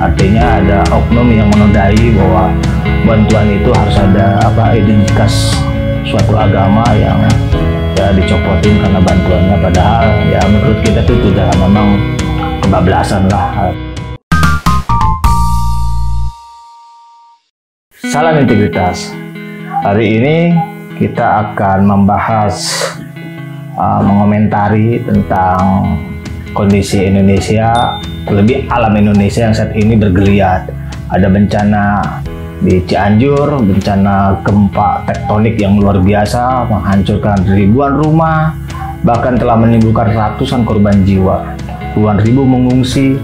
Artinya ada oknum yang menodai bahwa bantuan itu harus ada identitas suatu agama yang ya dicopotin karena bantuannya, padahal ya menurut kita itu sudah memang kebablasan lah. Salam integritas. Hari ini kita akan membahas mengomentari tentang kondisi Indonesia, terlebih alam Indonesia yang saat ini bergeliat. Ada bencana di Cianjur, bencana gempa tektonik yang luar biasa menghancurkan ribuan rumah, bahkan telah menimbulkan ratusan korban jiwa. Puluhan ribu mengungsi.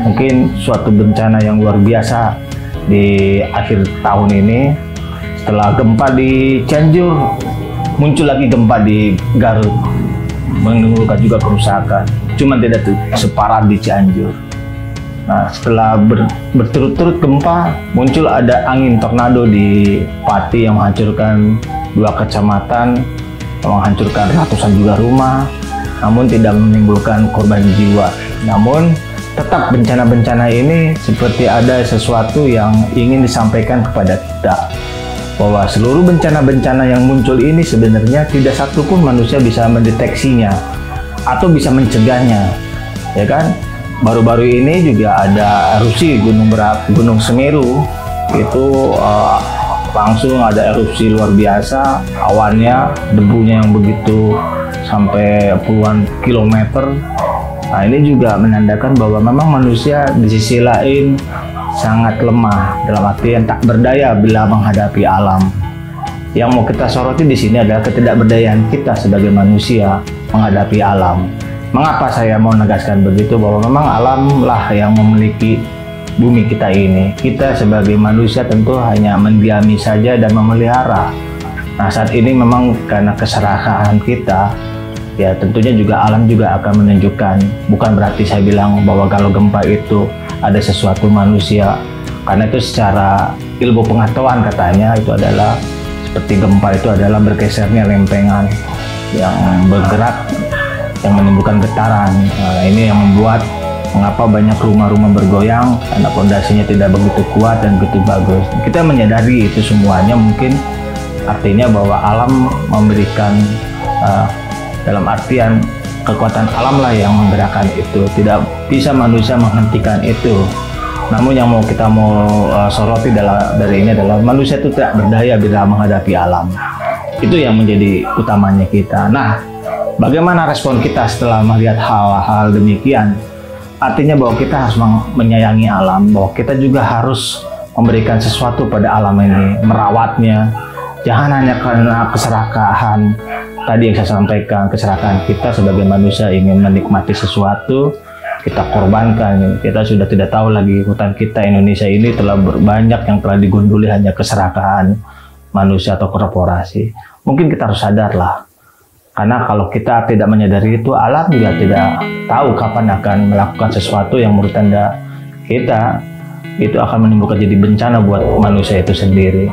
Mungkin suatu bencana yang luar biasa di akhir tahun ini. Setelah gempa di Cianjur, muncul lagi gempa di Garut, menimbulkan juga kerusakan. Cuma tidak separah di Cianjur. Nah, setelah berturut-turut gempa, muncul ada angin tornado di Pati yang menghancurkan 2 kecamatan, menghancurkan ratusan juga rumah, namun tidak menimbulkan korban jiwa. Namun, tetap bencana-bencana ini seperti ada sesuatu yang ingin disampaikan kepada kita, bahwa seluruh bencana-bencana yang muncul ini sebenarnya tidak satu pun manusia bisa mendeteksinya atau bisa mencegahnya, ya kan? Baru-baru ini juga ada erupsi Gunung Semeru, itu langsung ada erupsi luar biasa, awannya, debunya yang begitu sampai puluhan kilometer. Nah, ini juga menandakan bahwa memang manusia di sisi lain sangat lemah, dalam artian tak berdaya bila menghadapi alam. Yang mau kita soroti di sini adalah ketidakberdayaan kita sebagai manusia menghadapi alam. Mengapa saya mau menegaskan begitu? Bahwa memang alamlah yang memiliki bumi kita ini. Kita sebagai manusia tentu hanya mendiami saja dan memelihara. Nah, saat ini memang karena keserakahan kita, ya tentunya juga alam juga akan menunjukkan. Bukan berarti saya bilang bahwa kalau gempa itu ada sesuatu manusia, karena itu secara ilmu pengetahuan katanya itu adalah seperti gempa itu adalah bergesernya lempengan yang bergerak, yang menimbulkan getaran. Nah, ini yang membuat mengapa banyak rumah-rumah bergoyang karena fondasinya tidak begitu kuat dan begitu bagus. Kita menyadari itu semuanya, mungkin artinya bahwa alam memberikan dalam artian kekuatan alam lah yang menggerakkan itu, tidak bisa manusia menghentikan itu. Namun yang kita mau soroti dari ini adalah manusia itu tidak berdaya bila menghadapi alam. Itu yang menjadi utamanya kita. Nah, bagaimana respon kita setelah melihat hal-hal demikian? Artinya bahwa kita harus menyayangi alam, bahwa kita juga harus memberikan sesuatu pada alam ini, merawatnya. Jangan hanya karena keserakahan tadi yang saya sampaikan, keserakahan kita sebagai manusia ingin menikmati sesuatu, kita korbankan. Kita sudah tidak tahu lagi hutan kita Indonesia ini telah banyak yang telah digunduli hanya keserakahan manusia atau korporasi. Mungkin kita harus sadarlah. Karena kalau kita tidak menyadari itu, alam juga tidak tahu kapan akan melakukan sesuatu yang menurut Anda kita itu akan menimbulkan jadi bencana buat manusia itu sendiri.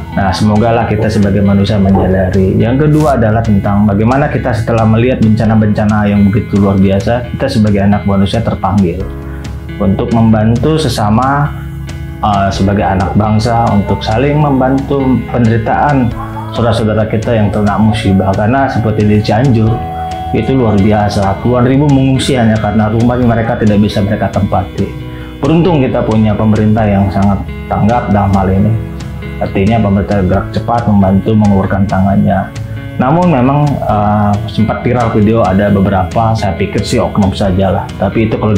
Nah, semogalah kita sebagai manusia menyadari. Yang kedua adalah tentang bagaimana kita setelah melihat bencana-bencana yang begitu luar biasa, kita sebagai anak manusia terpanggil untuk membantu sesama sebagai anak bangsa, untuk saling membantu penderitaan saudara-saudara kita yang terkena musibah. Karena seperti di Cianjur itu luar biasa, puluhan ribu mengungsi hanya karena rumah mereka tidak bisa mereka tempati. Beruntung kita punya pemerintah yang sangat tanggap dalam hal ini. Artinya pemerintah gerak cepat membantu mengulurkan tangannya. Namun memang sempat viral video, ada beberapa, saya pikir sih oknum sajalah, tapi itu kalau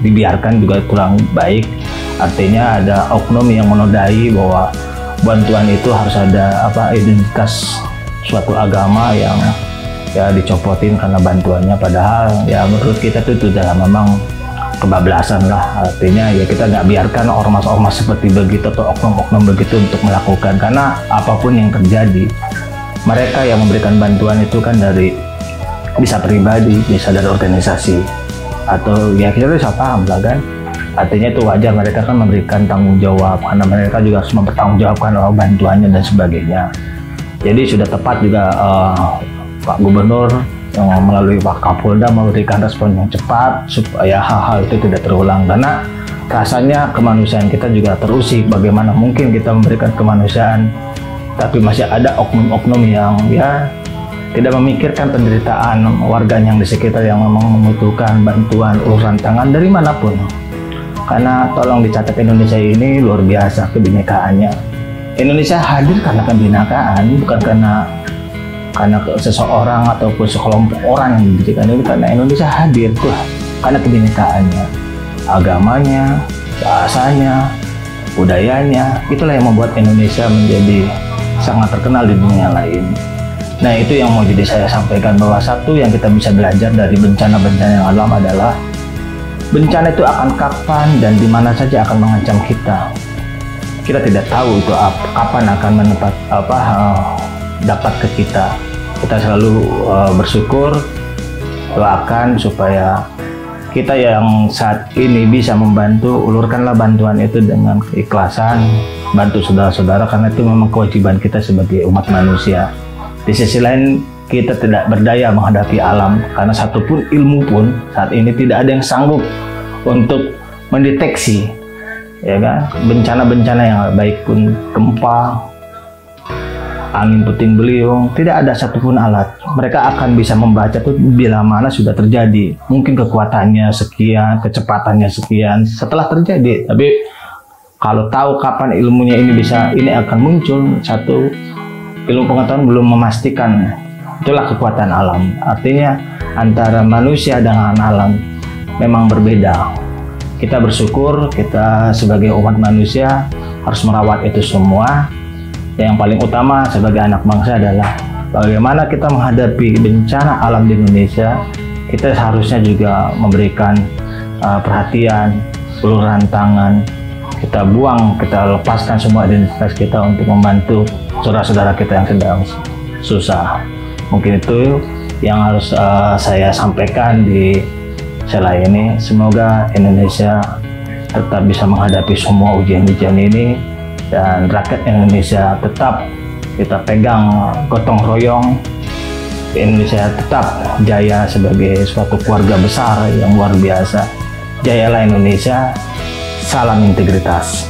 dibiarkan juga kurang baik. Artinya ada oknum yang menodai bahwa bantuan itu harus ada identitas suatu agama yang ya dicopotin karena bantuannya, padahal ya menurut kita itu sudah memang kebablasan lah. Artinya ya kita nggak biarkan ormas-ormas seperti begitu atau oknum-oknum begitu untuk melakukan, karena apapun yang terjadi mereka yang memberikan bantuan itu kan dari bisa pribadi, bisa dari organisasi, atau ya kita bisa paham lah kan. Artinya itu wajar, mereka kan memberikan tanggung jawab karena mereka juga harus mempertanggungjawabkan bantuannya dan sebagainya. Jadi sudah tepat juga Pak Gubernur yang melalui Pak Kapolda memberikan respon yang cepat supaya hal-hal itu tidak terulang. Karena rasanya kemanusiaan kita juga terusik. Bagaimana mungkin kita memberikan kemanusiaan, tapi masih ada oknum-oknum yang ya tidak memikirkan penderitaan warganya yang di sekitar yang memang membutuhkan bantuan uluran tangan dari manapun. Karena tolong dicatat, Indonesia ini luar biasa kebinekaannya. Indonesia hadir karena kebinekaan, bukan karena seseorang ataupun sekelompok orang yang diberikan ini, karena Indonesia hadir tuh karena kebinekaannya, agamanya, bahasanya, budayanya. Itulah yang membuat Indonesia menjadi sangat terkenal di dunia lain. Nah, itu yang mau jadi saya sampaikan, bahwa satu yang kita bisa belajar dari bencana-bencana yang alam adalah bencana itu akan kapan dan di mana saja akan mengancam kita. Kita tidak tahu itu kapan akan dapat ke kita. Kita selalu bersyukur, doakan supaya kita yang saat ini bisa membantu, ulurkanlah bantuan itu dengan keikhlasan, bantu saudara-saudara, karena itu memang kewajiban kita sebagai umat manusia. Di sisi lain, kita tidak berdaya menghadapi alam, karena satupun ilmu pun saat ini tidak ada yang sanggup untuk mendeteksi, ya kan, bencana-bencana yang baik pun gempa, angin puting beliung, tidak ada satupun alat. Mereka akan bisa membaca tuh bila mana sudah terjadi. Mungkin kekuatannya sekian, kecepatannya sekian setelah terjadi. Tapi kalau tahu kapan ilmunya ini akan muncul, satu, ilmu pengetahuan belum memastikan. Itulah kekuatan alam. Artinya antara manusia dengan alam memang berbeda. Kita bersyukur, kita sebagai umat manusia harus merawat itu semua. Yang paling utama sebagai anak bangsa adalah bagaimana kita menghadapi bencana alam di Indonesia. Kita seharusnya juga memberikan perhatian, uluran tangan. Kita buang, kita lepaskan semua identitas kita untuk membantu saudara-saudara kita yang sedang susah. Mungkin itu yang harus saya sampaikan di sela ini. Semoga Indonesia tetap bisa menghadapi semua ujian-ujian ini, dan rakyat Indonesia tetap kita pegang gotong royong. Indonesia tetap jaya sebagai suatu keluarga besar yang luar biasa. Jayalah Indonesia, salam integritas.